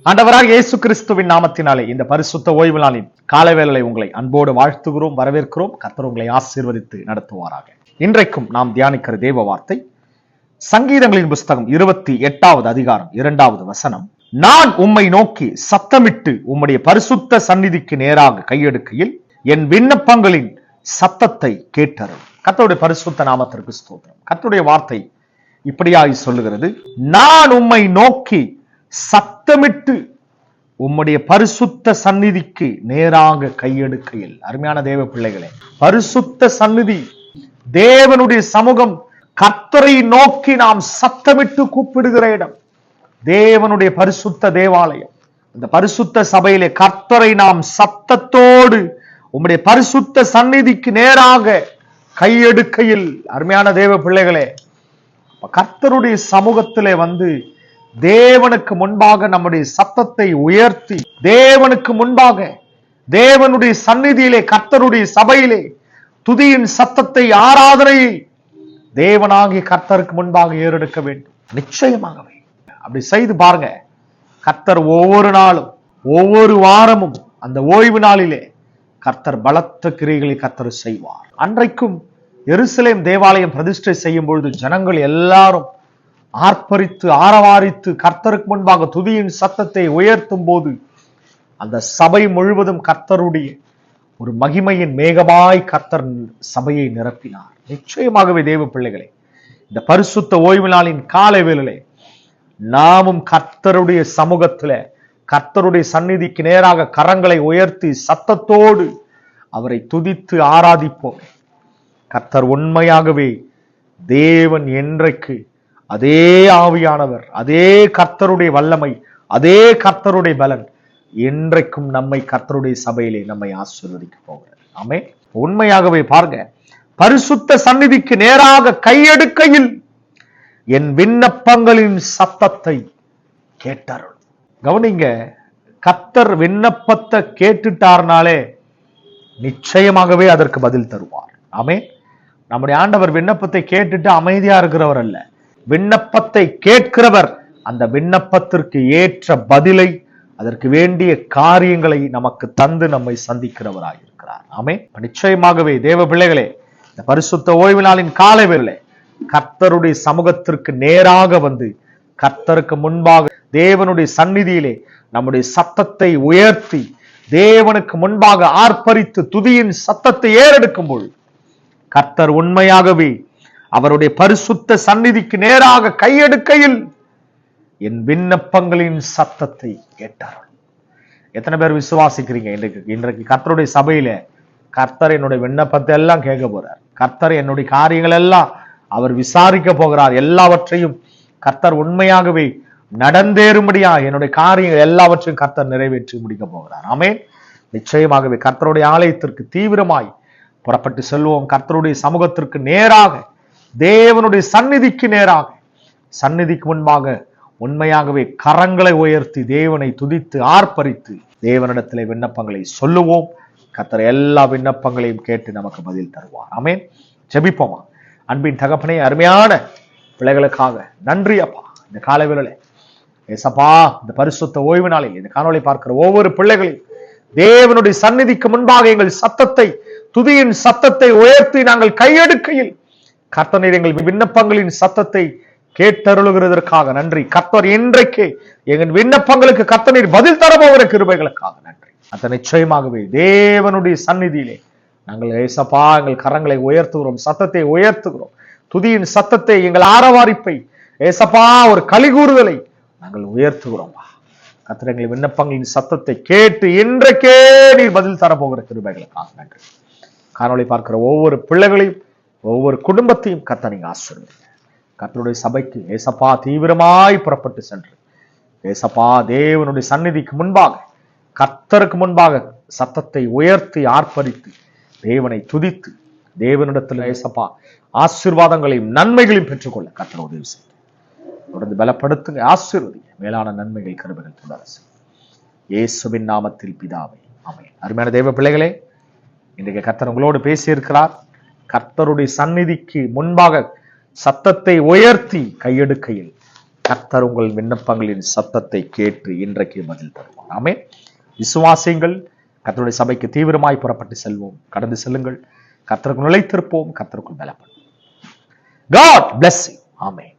ஆண்டவராக இயேசு கிறிஸ்துவின் நாமத்தினாலே இந்த பரிசுத்த ஓய்வு நாளின் காலவேளை உங்களை அன்போடு வாழ்த்துகிறோம், வரவேற்கிறோம். கர்த்தர் உங்களை ஆசீர்வதித்து நடத்துவாராக. இன்றைக்கும் நாம் தியானிக்கிற தேவ வார்த்தை சங்கீதங்களின் புஸ்தகம் 28வது அதிகாரம் 2வது வசனம். நான் உம்மை நோக்கி சத்தமிட்டு உம்முடைய பரிசுத்த சந்நிதிக்கு நேராக கையெடுக்கையில் என் விண்ணப்பங்களின் சத்தத்தை கேட்டருள். கர்த்தருடைய பரிசுத்த நாமத்திற்கு ஸ்தோத்திரம். கர்த்தருடைய வார்த்தை இப்படியாய் சொல்லுகிறது, நான் உம்மை நோக்கி சத்தமிட்டு உம்முடைய பரிசுத்த சந்நிதிக்கு நேராக கையெடுக்கையில். அருமையான தேவ பிள்ளைகளே, பரிசுத்த சந்நிதி, தேவனுடைய சமூகம், கர்த்தரை நோக்கி நாம் சத்தமிட்டு கூப்பிடுகிற இடம், தேவனுடைய பரிசுத்த தேவாலயம். இந்த பரிசுத்த சபையிலே கர்த்தரை நாம் சத்தத்தோடு உம்முடைய பரிசுத்த சந்நிதிக்கு நேராக கையெடுக்கையில். அருமையான தேவ பிள்ளைகளே, கர்த்தருடைய சமூகத்திலே வந்து தேவனுக்கு முன்பாக நம்முடைய சத்தத்தை உயர்த்தி, தேவனுக்கு முன்பாக தேவனுடைய சந்நிதியிலே கர்த்தருடைய சபையிலே துதியின் சத்தத்தை, ஆராதனையை தேவனாகிய கர்த்தருக்கு முன்பாக ஏறெடுக்க வேண்டும். நிச்சயமாகவே அப்படி செய்து பாருங்க. கர்த்தர் ஒவ்வொரு நாளும் ஒவ்வொரு வாரமும் அந்த ஓய்வு நாளிலே கர்த்தர் பலத்த கிரியைகளை கர்த்தர் செய்வார். அன்றைக்கும் எருசலேம் தேவாலயம் பிரதிஷ்டை செய்யும் பொழுது ஜனங்கள் எல்லாரும் ஆர்ப்பரித்து ஆரவாரித்து கர்த்தருக்கு முன்பாக துதியின் சத்தத்தை உயர்த்தும் போது அந்த சபை முழுவதும் கர்த்தருடைய ஒரு மகிமையின் மேகமாய் கர்த்தர் சபையை நிரப்பினார். நிச்சயமாகவே தேவ பிள்ளைகளே, இந்த பரிசுத்த ஓய்வு நாளின் காலை வேளையிலே நாமும் கர்த்தருடைய சமூகத்தில கர்த்தருடைய சந்நிதிக்கு நேராக கரங்களை உயர்த்தி சத்தத்தோடு அவரை துதித்து ஆராதிப்போம். கர்த்தர் உண்மையாகவே தேவன். என்றைக்கு அதே ஆவியானவர், அதே கர்த்தருடைய வல்லமை, அதே கர்த்தருடைய பலன் என்றைக்கும் நம்மை கர்த்தருடைய சபையிலே நம்மை ஆசீர்வதிக்க போகிறார். ஆமென். உண்மையாகவே பாருங்க, பரிசுத்த சந்நிதிக்கு நேராக கையெடுக்கையில் என் விண்ணப்பங்களின் சத்தத்தை கேட்டருள். கவனிங்க, கர்த்தர் விண்ணப்பத்தை கேட்டுட்டார்னாலே நிச்சயமாகவே அதற்கு பதில் தருவார். ஆமென். நம்முடைய ஆண்டவர் விண்ணப்பத்தை கேட்டுட்டு அமைதியா இருக்கிறவர் அல்ல. விண்ணப்பத்தை கேட்கிறவர் அந்த விண்ணப்பத்திற்கு ஏற்ற பதிலை, அதற்கு வேண்டிய காரியங்களை நமக்கு தந்து நம்மை சந்திக்கிறவராய் இருக்கிறார். ஆமென். நிச்சயமாகவே தேவ பிள்ளைகளே, இந்த பரிசுத்த ஓய்வு நாளின் காலை வேளை கர்த்தருடைய சமூகத்திற்கு நேராக வந்து கர்த்தருக்கு முன்பாக தேவனுடைய சந்நிதியிலே நம்முடைய சத்தத்தை உயர்த்தி தேவனுக்கு முன்பாக ஆர்ப்பரித்து துதியின் சத்தத்தை ஏறெடுக்கும் பொழுது கர்த்தர் உண்மையாகவே அவருடைய பரிசுத்த சந்நிதிக்கு நேராக கையெடுக்கையில் என் விண்ணப்பங்களின் சத்தத்தை கேட்டார். எத்தனை பேர் விசுவாசிக்கிறீங்க? இன்றைக்கு கர்த்தருடைய சபையில கர்த்தர் என்னுடைய விண்ணப்பத்தை எல்லாம் கேட்க போறார். கர்த்தர் என்னுடைய காரியங்கள் எல்லாம் அவர் விசாரிக்க போகிறார். எல்லாவற்றையும் கர்த்தர் உண்மையாகவே நடந்தேறும்படியா என்னுடைய காரியங்கள் எல்லாவற்றையும் கர்த்தர் நிறைவேற்றி முடிக்க போகிறார். ஆமென். நிச்சயமாகவே கர்த்தருடைய ஆலயத்திற்கு தீவிரமாய் புறப்பட்டு செல்வோம். கர்த்தருடைய சமூகத்திற்கு நேராக, தேவனுடைய சந்நிதிக்கு நேராக, சந்நிதிக்கு முன்பாக உண்மையாகவே கரங்களை உயர்த்தி தேவனை துதித்து ஆர்ப்பரித்து தேவனிடத்திலே விண்ணப்பங்களை சொல்லுவோம். கர்த்தர் எல்லா விண்ணப்பங்களையும் கேட்டு நமக்கு பதில் தருவார். ஆமென். ஜெபிப்போமா. அன்பின் தகப்பனே, அருமையான பிள்ளைகளுக்காக நன்றி அப்பா. இந்த காலை வேளையிலே ஏசப்பா, இந்த பரிசுத்த ஓய்வு நாளில் இந்த காணொளி பார்க்கிற ஒவ்வொரு பிள்ளைகளையும் தேவனுடைய சந்நிதிக்கு முன்பாக எங்கள் சத்தத்தை, துதியின் சத்தத்தை உயர்த்தி நாங்கள் கையெடுக்கையில் கர்த்தர் எங்கள் விண்ணப்பங்களின் சத்தத்தை கேட்டருளுகிறதற்காக நன்றி. கர்த்தர் இன்றைக்கு எங்கள் விண்ணப்பங்களுக்கு கர்த்தர் பதில் தரப்போகிற கிருபைகளுக்காக நன்றி. அந்த நிச்சயமாகவே தேவனுடைய சந்நிதியிலே நாங்கள் ஏசப்பா எங்கள் கரங்களை உயர்த்துகிறோம், சத்தத்தை உயர்த்துகிறோம். துதியின் சத்தத்தை, எங்கள் ஆரவாரிப்பை, ஏசப்பா ஒரு கலிகூறுதலை நாங்கள் உயர்த்துகிறோம். கர்த்தர் எங்கள் விண்ணப்பங்களின் சத்தத்தை கேட்டு இன்றைக்கே நீர் பதில் தரப்போகிற கிருபைகளுக்காக நன்றி. காணொளி பார்க்கிற ஒவ்வொரு பிள்ளைகளையும் ஒவ்வொரு குடும்பத்தையும் கர்த்தர் நீங்க ஆசீர்வதிங்க. கர்த்தருடைய சபைக்கு ஏசப்பா தீவிரமாய் புறப்பட்டு சென்று ஏசப்பா தேவனுடைய சந்நிதிக்கு முன்பாக, கர்த்தருக்கு முன்பாக சத்தத்தை உயர்த்தி ஆர்ப்பரித்து தேவனை துதித்து தேவனிடத்தில் ஏசப்பா ஆசீர்வாதங்களையும் நன்மைகளையும் பெற்றுக்கொள்ள கர்த்தர் உதவி செய்ய தொடர்ந்து பலப்படுத்துங்க, ஆசீர்வதிங்க. மேலான நன்மைகள், கிருபைகள் தொடர இயேசுவின் நாமத்தில் பிதாவே, ஆமென். அருமையான தேவ பிள்ளைகளே, இன்றைக்கு கர்த்தர் உங்களோடு பேசியிருக்கிறார். கர்த்தருடைய சந்நிதிக்கு முன்பாக சத்தத்தை உயர்த்தி கையெடுக்கையில் கர்த்தர் உங்கள் விண்ணப்பங்களின் சத்தத்தை கேட்டு இன்றைக்கு பதில் தருவார். ஆமென். விசுவாசியுங்கள். கர்த்தருடைய சபைக்கு தீவிரமாய் புறப்பட்டு செல்வோம். கடந்து செல்லுங்கள். கர்த்தருக்கு நிலைத்திருப்போம். கர்த்தருக்குள் பலப்படுவோம். God bless you. ஆமென்.